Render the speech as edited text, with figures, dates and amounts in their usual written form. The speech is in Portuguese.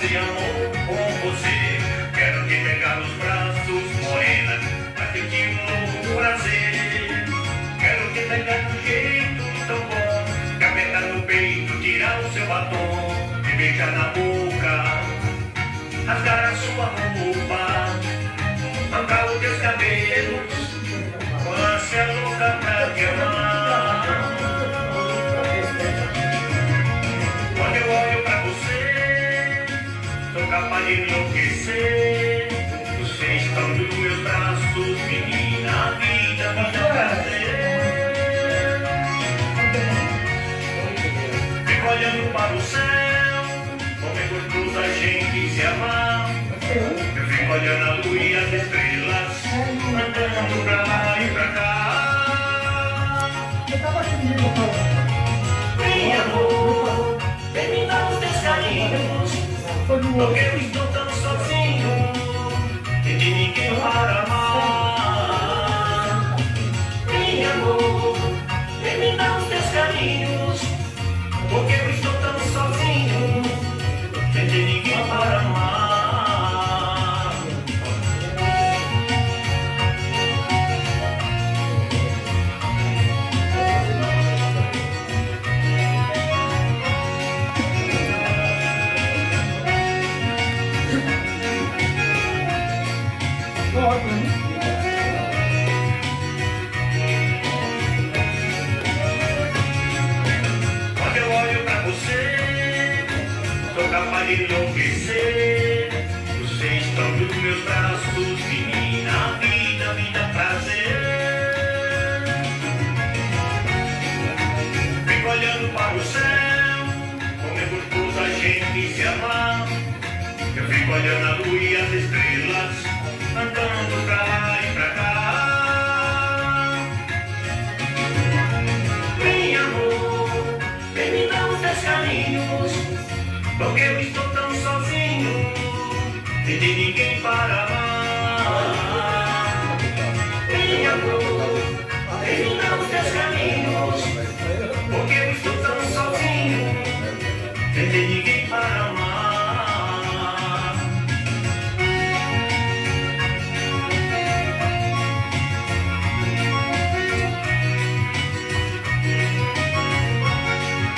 fazer amor com você. Quero te pegar nos braços, morena, pra sentir um novo prazer. Quero te pegar de um jeito tão bom, que apertar no peito, tirar o seu batom, me beijar na boca, rasgar a sua roupa, arrancar os teus cabelos, com ânsia louca pra te amar. Quando eu olho pra você, sou capaz de enlouquecer. Você está nos meus braços, menina, a vida me dá prazer. Fico olhando para o céu, como é gostoso a gente se amar. Eu fico olhando a lua e as estrelas, andando pra lá e pra cá. Vem, amor, vem me dar os teus carinhos, porque eu estou tão sozinho, e de ninguém para amar. Vem, amor, vem me dar os teus carinhos, porque eu estou tão sozinho, e de ninguém para amar. Quando eu olho pra você, sou capaz de enlouquecer. Você está nos meus braços, menina, a vida me dá prazer. Fico olhando para o céu, como é gostoso a gente se amar. Eu fico olhando a lua e as estrelas, andando pra lá e pra cá. Vem, amor, vem me dar os teus carinhos, porque eu estou tão sozinho, e de ninguém para amar. Vem, amor, vem me dar os teus carinhos, porque eu estou tão sozinho, e de ninguém para amar.